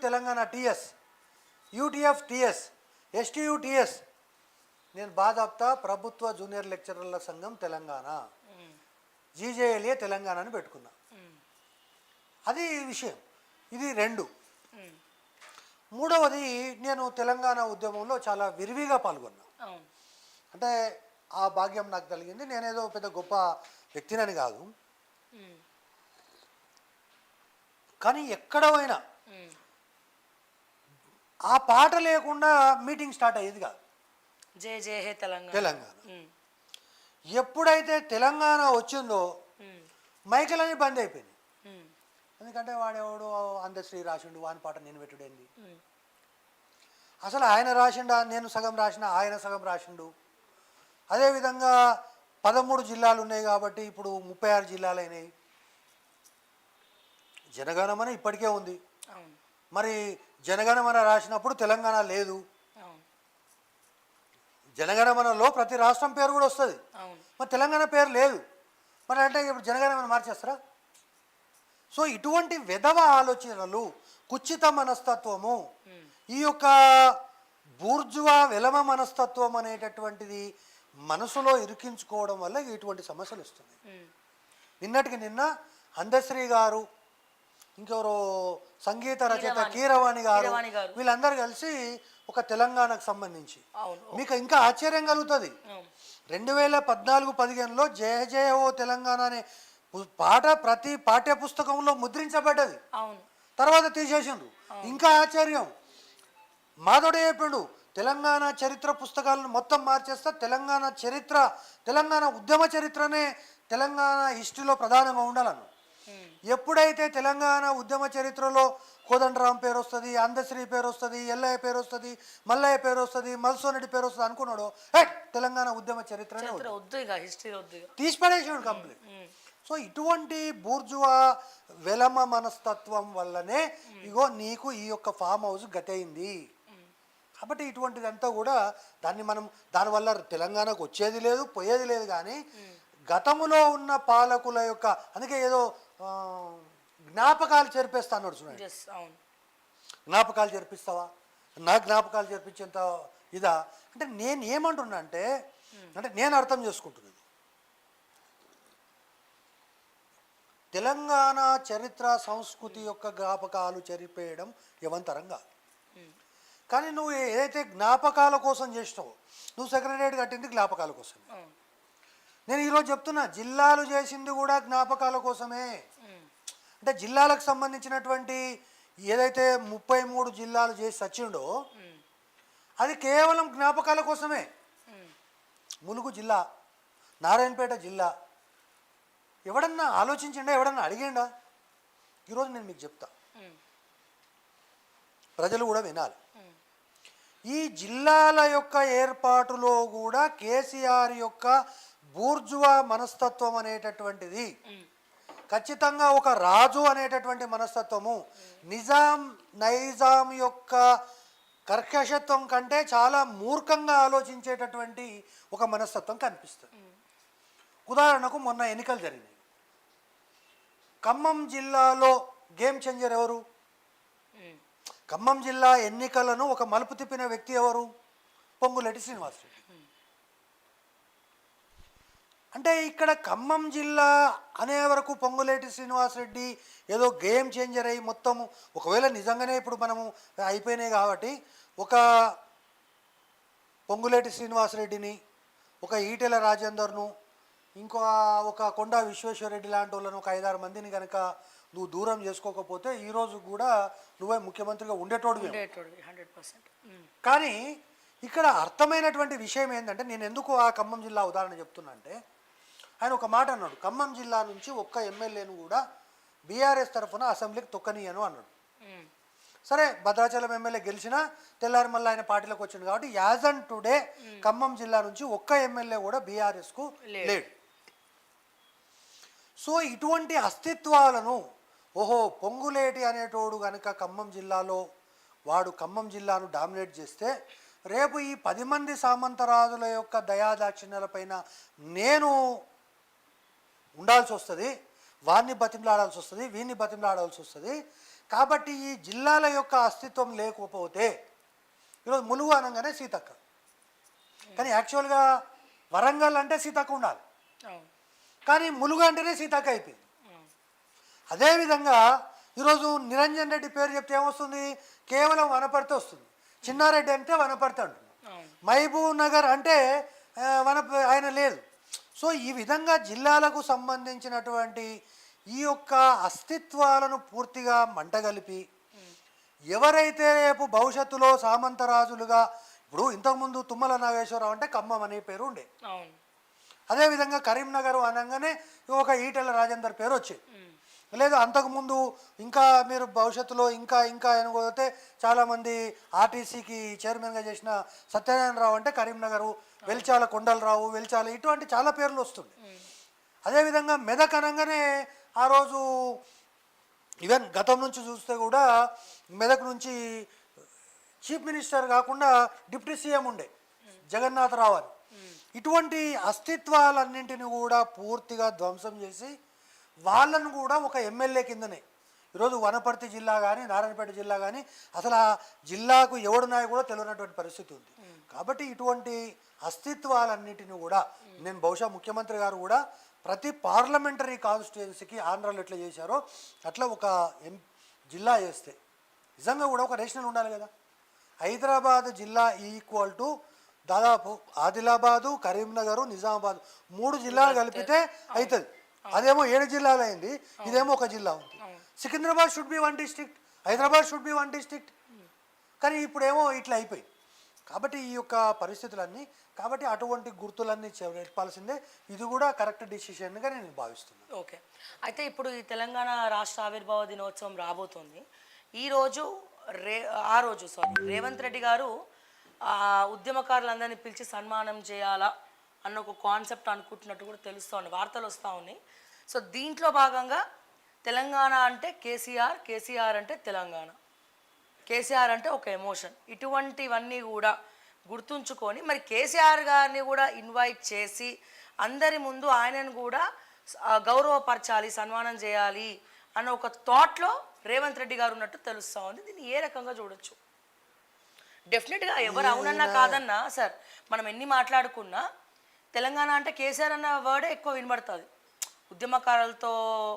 Telangana TS, UTF TS, STU TS. నేను బాధాప్తా ప్రభుత్వ జూనియర్ లెక్చరర్ల సంఘం తెలంగాణ, జీజేఎల్ఏ తెలంగాణ అని పెట్టుకున్నా. అది విషయం. ఇది 2. మూడవది, నేను తెలంగాణ ఉద్యమంలో చాలా విరివిగా పాల్గొన్నా. అంటే ఆ భాగ్యం నాకు కలిగింది. నేనేదో పెద్ద గొప్ప వ్యక్తినని కాదు, కానీ ఎక్కడైనా ఆ పాట లేకుండా మీటింగ్ స్టార్ట్ అయ్యేది కాదు. జై జై హే తెలంగాణ. తెలంగాణ ఎప్పుడైతే తెలంగాణ వచ్చిందో మైకులన్నీ బంద్ అయిపోయింది. ఎందుకంటే వాడెవడు అందశ్రీ రాసిండు, వాని పాట నేను పెట్టుడేంది? అసలు ఆయన రాసిండా, నేను సగం రాసిన, ఆయన సగం రాసిండు. అదేవిధంగా 13 జిల్లాలు ఉన్నాయి కాబట్టి ఇప్పుడు 36 జిల్లాలు అయినాయి. జనగణమన ఇప్పటికే ఉంది. మరి జనగణమన రాసినప్పుడు తెలంగాణ లేదు. జనగణమనలో ప్రతి రాష్ట్రం పేరు కూడా వస్తుంది, మరి తెలంగాణ పేరు లేదు. మరి అంటే ఇప్పుడు జనగణమన మార్చేస్తారా? సో ఇటువంటి విధవ ఆలోచనలు, కుచిత మనస్తత్వము, ఈ యొక్క బూర్జువా వెలమ మనస్తత్వం అనేటటువంటిది మనసులో ఇరికించుకోవడం వల్ల ఇటువంటి సమస్యలు వస్తున్నాయి. నిన్నటికి నిన్న అందశ్రీ గారు, ఇంకెవరో సంగీత రచయిత కీరవాణి గారు, వీళ్ళందరూ కలిసి ఒక తెలంగాణకు సంబంధించి, మీకు ఇంకా ఆశ్చర్యం కలుగుతుంది, 2014-15లో జయ జయ ఓ తెలంగాణ అనే పాట ప్రతి పాఠ్య పుస్తకంలో ముద్రించబడ్డది. తర్వాత తీసేసిండ్రు. ఇంకా ఆశ్చర్యం, మాధవుడే చెప్పిండు, తెలంగాణ చరిత్ర పుస్తకాలను మొత్తం మార్చేస్తా, తెలంగాణ చరిత్ర, తెలంగాణ ఉద్యమ చరిత్రనే తెలంగాణ హిస్టరీలో ప్రధానంగా ఉండాలను. ఎప్పుడైతే తెలంగాణ ఉద్యమ చరిత్రలో కోదండరాం పేరు వస్తుంది, అందశ్రీ పేరు వస్తుంది, ఎల్లయ్య పేరు వస్తుంది, మల్లయ్య పేరు వస్తుంది, మల్సోనరెడ్డి పేరు వస్తుంది అనుకున్నాడు, తెలంగాణ ఉద్యమ చరిత్రనే తీసిపడేసాడు కంప్లీట్. సో ఇటువంటి బూర్జువా వెలమ మనస్తత్వం వల్లనే ఇగో నీకు ఈ యొక్క ఫామ్ హౌస్ గతయింది. కాబట్టి ఇటువంటిదంతా కూడా దానివల్ల తెలంగాణకు వచ్చేది లేదు, పోయేది లేదు. కానీ గతములో ఉన్న పాలకుల యొక్క, అందుకే ఏదో జ్ఞాపకాలు చేర్పేస్తా అన్నాడు చూడండి. జ్ఞాపకాలు చేర్పిస్తావా? నా జ్ఞాపకాలు చేర్పించేంత ఇదా అంటే నేను ఏమంటున్నా అంటే నేను అర్థం చేసుకుంటున్నాను, తెలంగాణ చరిత్ర సంస్కృతి యొక్క జ్ఞాపకాలు చెరిపేయడం ఎవంతరం కాదు. కానీ నువ్వు ఏదైతే జ్ఞాపకాల కోసం చేసినావో, నువ్వు సెక్రటరియట్ కట్టింది జ్ఞాపకాల కోసం. నేను ఈరోజు చెప్తున్నా, జిల్లాలు చేసింది కూడా జ్ఞాపకాల కోసమే. అంటే జిల్లాలకు సంబంధించినటువంటి ఏదైతే 33 జిల్లాలు చేసి సచ్చిండో అది కేవలం జ్ఞాపకాల కోసమే. ములుగు జిల్లా, నారాయణపేట జిల్లా, ఎవడన్నా ఆలోచించిండా? ఎవడన్నా అడిగిండా? ఈరోజు నేను మీకు చెప్తా, ప్రజలు కూడా వినాలి. ఈ జిల్లాల యొక్క ఏర్పాటులో కూడా కేసీఆర్ యొక్క బూర్జువా మనస్తత్వం అనేటటువంటిది, ఖచ్చితంగా ఒక రాజు అనేటటువంటి మనస్తత్వము, నైజాం యొక్క కర్కశత్వం కంటే చాలా మూర్ఖంగా ఆలోచించేటటువంటి ఒక మనస్తత్వం కనిపిస్తుంది. ఉదాహరణకు మొన్న ఎన్నికలు జరిగినాయి. ఖమ్మం జిల్లాలో గేమ్ చేంజర్ ఎవరు? ఖమ్మం జిల్లా ఎన్నికలను ఒక మలుపు తిప్పిన వ్యక్తి ఎవరు? పొంగులేటి శ్రీనివాసరెడ్డి. అంటే ఇక్కడ ఖమ్మం జిల్లా అనే వరకు పొంగులేటి శ్రీనివాసరెడ్డి ఏదో గేమ్ చేంజర్ అయ్యి మొత్తము, ఒకవేళ నిజంగానే ఇప్పుడు మనము అయిపోయినాయి కాబట్టి ఒక పొంగులేటి శ్రీనివాసరెడ్డిని, ఒక ఈటెల రాజేందర్ను, ఒక కొండా విశ్వేశ్వరరెడ్డి లాంటి వాళ్ళను, ఒక 5-6 మందిని కనుక నువ్వు దూరం చేసుకోకపోతే ఈరోజు కూడా నువ్వే ముఖ్యమంత్రిగా ఉండేటోడివి. కానీ ఇక్కడ అర్థమైనటువంటి విషయం ఏంటంటే, నేను ఎందుకు ఆ ఖమ్మం జిల్లా ఉదాహరణ చెప్తున్నా అంటే, ఆయన ఒక మాట అన్నాడు, ఖమ్మం జిల్లా నుంచి ఒక్క ఎమ్మెల్యేను కూడా బీఆర్ఎస్ తరఫున అసెంబ్లీకి తొక్కనీయను అన్నాడు. సరే, భద్రాచలం ఎమ్మెల్యే గెలిచినా తెల్లారి మళ్ళీ ఆయన పార్టీలోకి వచ్చింది కాబట్టి యాజ్ అండ్ టుడే ఖమ్మం జిల్లా నుంచి ఒక్క ఎమ్మెల్యే కూడా బీఆర్ఎస్కు లేడు. సో ఇటువంటి అస్తిత్వాలను, ఓహో పొంగులేటి అనేటోడు కనుక ఖమ్మం జిల్లాలో వాడు ఖమ్మం జిల్లాను డామినేట్ చేస్తే రేపు ఈ 10 మంది సామంతరాజుల యొక్క దయాదాక్షిణ్యాలపైన నేను ఉండాల్సి వస్తుంది, వాడిని బతిమలాడాల్సి వస్తుంది, వీడిని బతిమలాడాల్సి వస్తుంది. కాబట్టి ఈ జిల్లాల యొక్క అస్తిత్వం లేకపోతే ఈరోజు ములుగు అనగానే సీతక్క, కానీ యాక్చువల్గా వరంగల్ అంటే సీతక్క ఉండాలి, అవును కానీ ములుగు అంటేనే సీతక్క అయిపోయింది. అవును అదేవిధంగా ఈరోజు నిరంజన్ రెడ్డి పేరు చెప్తే ఏమొస్తుంది, కేవలం వనపర్తి వస్తుంది. చిన్నారెడ్డి అంటే వనపర్తి అంటున్నాం, అవును మహబూబ్ నగర్ అంటే ఆయన లేదు. సో ఈ విధంగా జిల్లాలకు సంబంధించినటువంటి ఈ యొక్క అస్తిత్వాలను పూర్తిగా మంటగలిపి ఎవరైతే రేపు భవిష్యత్తులో సామంతరాజులుగా, ఇప్పుడు ఇంతకుముందు తుమ్మల నాగేశ్వరరావు అంటే ఖమ్మం అనే పేరు ఉండే, అవును అదేవిధంగా కరీంనగర్ అనగానే ఒక ఈటెల రాజేందర్ పేరు వచ్చేది. లేదు అంతకుముందు ఇంకా మీరు భవిష్యత్తులో ఇంకా ఇంకా అనుకోతే చాలామంది ఆర్టీసీకి చైర్మన్గా చేసిన సత్యనారాయణరావు అంటే కరీంనగరు, వెల్చాల కొండలరావు, వెల్చాల, ఇటువంటి చాలా పేర్లు వస్తుంది. అదేవిధంగా మెదక్ అనగానే ఆ రోజు ఈవెన్ గతం నుంచి చూస్తే కూడా మెదక్ నుంచి చీఫ్ మినిస్టర్ కాకుండా డిప్యూటీ సీఎం ఉండే జగన్నాథరావు అని. ఇటువంటి అస్తిత్వాలన్నింటినీ కూడా పూర్తిగా ధ్వంసం చేసి వాళ్ళను కూడా ఒక ఎమ్మెల్యే కిందనే ఈరోజు వనపర్తి జిల్లా కానీ నారాయణపేట జిల్లా కానీ అసలు ఆ జిల్లాకు ఎవడున్నాయో కూడా తెలియనటువంటి పరిస్థితి ఉంది. కాబట్టి ఇటువంటి అస్తిత్వాలన్నింటినీ కూడా నేను బహుశా ముఖ్యమంత్రి గారు కూడా ప్రతి పార్లమెంటరీ కాన్స్టిట్యుయెన్సీకి ఆంధ్రాలో ఎట్లా చేశారో అట్లా ఒక జిల్లా చేస్తే నిజంగా కూడా ఒక రేషనల్ ఉండాలి కదా. హైదరాబాద్ జిల్లా ఈక్వల్ టు దాదాపు ఆదిలాబాదు, కరీంనగర్, నిజామాబాద్ 3 జిల్లాలు కలిపితే అవుతుంది. అదేమో 7 జిల్లాలు అయింది, ఇదేమో ఒక జిల్లా ఉంది. Secunderabad should be 1 district, Hyderabad should be 1 district, కానీ ఇప్పుడేమో ఇట్లా అయిపోయింది. కాబట్టి ఈ యొక్క పరిస్థితులన్నీ, కాబట్టి అటువంటి గుర్తులన్నీ చెప్పాల్సిందే. ఇది కూడా కరెక్ట్ డిసిషన్గా నేను భావిస్తున్నాను. ఓకే, అయితే ఇప్పుడు ఈ తెలంగాణ రాష్ట్ర ఆవిర్భావ దినోత్సవం రాబోతోంది. ఈరోజు రేవంత్ రెడ్డి గారు ఉద్యమకారులందరినీ పిలిచి సన్మానం చేయాలా అన్న ఒక కాన్సెప్ట్ అనుకుంటున్నట్టు కూడా తెలుస్తూ ఉంది, వార్తలు వస్తూ ఉన్నాయి. సో దీంట్లో భాగంగా తెలంగాణ అంటే కేసీఆర్, కేసీఆర్ అంటే తెలంగాణ, కేసీఆర్ అంటే ఒక ఎమోషన్, ఇటువంటివన్నీ కూడా గుర్తుంచుకొని మరి కేసీఆర్ గారిని కూడా ఇన్వైట్ చేసి అందరి ముందు ఆయనను కూడా గౌరవపరచాలి, సన్మానం చేయాలి అన్న ఒక థాట్లో రేవంత్ రెడ్డి గారు ఉన్నట్టు తెలుస్తూ ఉంది. దీన్ని ఏ రకంగా చూడొచ్చు? డెఫినెట్గా ఎవరు అవునన్నా కాదన్నా సార్, మనం ఎన్ని మాట్లాడుకున్నా తెలంగాణ అంటే కేసీఆర్ అన్న వర్డే ఎక్కువ వినబడుతుంది ఉద్యమకారులతో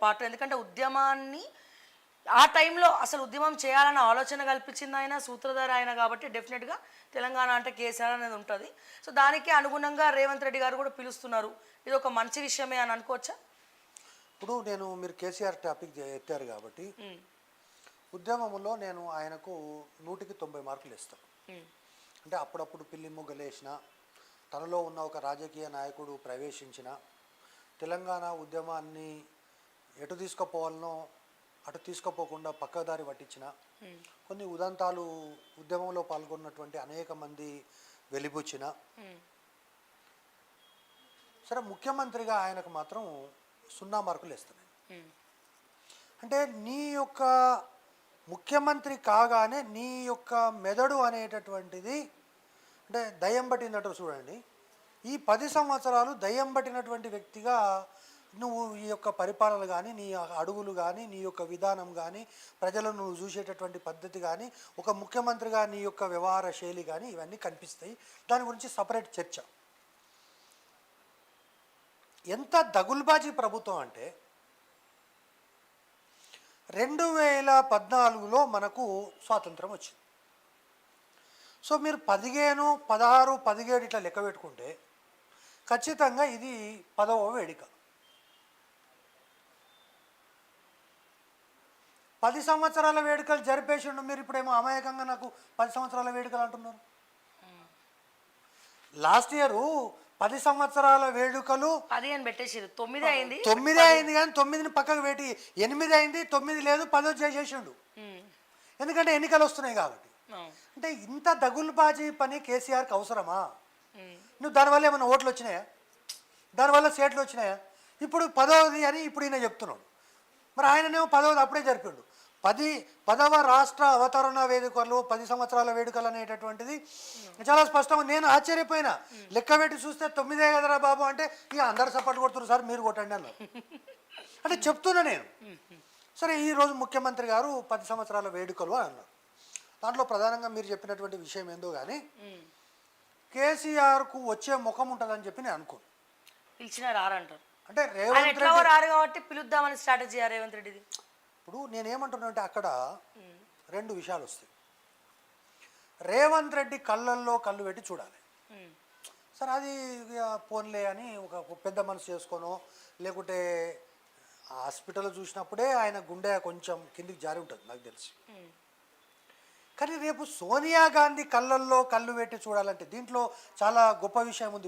పాటు. ఎందుకంటే ఉద్యమాన్ని ఆ టైంలో అసలు ఉద్యమం చేయాలన్న ఆలోచన కల్పించింది ఆయన, సూత్రధార ఆయన, కాబట్టి డెఫినెట్గా తెలంగాణ అంటే కేసీఆర్ అనేది ఉంటుంది. సో దానికి అనుగుణంగా రేవంత్ రెడ్డి గారు కూడా పిలుస్తున్నారు. ఇది ఒక మంచి విషయమే అని అనుకోవచ్చా? ఇప్పుడు మీరు కేసీఆర్ టాపిక్ ఎత్తారు కాబట్టి ఉద్యమంలో నేను ఆయనకు 100కి 90 మార్కులు ఇస్తాను. అంటే అప్పుడప్పుడు పిల్లి మొగ్గలేసిన, తనలో ఉన్న ఒక రాజకీయ నాయకుడు ప్రవేశించిన, తెలంగాణ ఉద్యమాన్ని ఎటు తీసుకుపోవాలనో అటు తీసుకుపోకుండా పక్కదారి పట్టించిన, కొన్ని ఉదంతాలు ఉద్యమంలో పాల్గొన్నటువంటి అనేక మంది వెలిబుచ్చిన, సరే ముఖ్యమంత్రిగా ఆయనకు మాత్రం 0 మార్కులు ఇస్తున్నాయి. అంటే నీ యొక్క ముఖ్యమంత్రి కాగానే నీ యొక్క మెదడు అనేటటువంటిది అంటే దయ్యం పట్టినట్టు చూడండి. ఈ 10 సంవత్సరాలు దయ్యం పట్టినటువంటి వ్యక్తిగా నువ్వు ఈ యొక్క పరిపాలన కానీ, నీ అడుగులు కానీ, నీ యొక్క విధానం కానీ, ప్రజలను నువ్వు చూసేటటువంటి పద్ధతి కానీ, ఒక ముఖ్యమంత్రిగా నీ యొక్క వ్యవహార శైలి కానీ ఇవన్నీ కనిపిస్తాయి. దాని గురించి సపరేట్ చర్చ. ఎంత దగుల్బాజీ ప్రభుత్వం అంటే 2014లో మనకు స్వాతంత్రం వచ్చింది. సో మీరు 15, 16, 17 ఇట్లా లెక్క పెట్టుకుంటే ఖచ్చితంగా ఇది 10వ వేడుక. 10 సంవత్సరాల వేడుకలు జరిపేసిండు. మీరు ఇప్పుడేమో అమాయకంగా నాకు 10 సంవత్సరాల వేడుకలు అంటున్నారు. లాస్ట్ ఇయర్ 10 సంవత్సరాల వేడుకలు 10 అని పెట్టేసారు, 9 అయింది. 9 అయింది కానీ 9ని పక్కకు పెట్టి 8 అయింది, 9 లేదు, 10 చేసేసిండు. ఎందుకంటే ఎన్నికలు వస్తున్నాయి కాబట్టి. అంటే ఇంత దగులుబాజీ పని కేసీఆర్కి అవసరమా? నువ్వు దానివల్ల ఏమైనా ఓట్లు వచ్చినాయా? దానివల్ల సీట్లు వచ్చినాయా? ఇప్పుడు 10వది అని ఇప్పుడు ఈయన చెప్తున్నాడు. మరి ఆయననేమో 10వది అప్పుడే జరిపిండు. 10వ రాష్ట్ర అవతరణ వేడుకలు 10 సంవత్సరాల వేడుకలు అనేటటువంటిది చాలా స్పష్టంగా. నేను ఆశ్చర్యపోయినా, లెక్క పెట్టి చూస్తే 9 కదరా బాబు అంటే ఇక అందరు సపోర్ట్ కొడుతున్నారు, సార్ మీరు కొట్టండి అన్నారు. అంటే చెప్తున్నా నేను. సరే ఈరోజు ముఖ్యమంత్రి గారు 10 సంవత్సరాల వేడుకలు అని అన్నారు. దాంట్లో ప్రధానంగా మీరు చెప్పినటువంటి విషయం ఏందో కానీ కేసీఆర్కు వచ్చే ముఖం ఉంటుందని చెప్పి నేను అనుకోను. పిలిచినా రారంటారు. అంటే ఆయన రేవంత్ ఎట్లా రెడ్డి రారు కాబట్టి పిలుద్దామని స్ట్రాటజీ రేవంత్ రెడ్డిది. ఇప్పుడు నేనేమంటున్నానంటే అక్కడ 2 విషయాలు వస్తాయి. రేవంత్ రెడ్డి కళ్ళల్లో కళ్ళు పెట్టి చూడాలి. ఉమ్. సరే అది ఇక పోన్లే అని ఒక పెద్ద మనసు చేసుకోనో లేకుంటే హాస్పిటల్ చూసినప్పుడే ఆయన గుండె కొంచెం కిందికి జారి ఉంటుంది నాకు తెలిసి. ఉమ్. కానీ రేపు సోనియా గాంధీ కళ్ళల్లో కళ్ళు పెట్టి చూడాలంటే దీంట్లో చాలా గొప్ప విషయం ఉంది.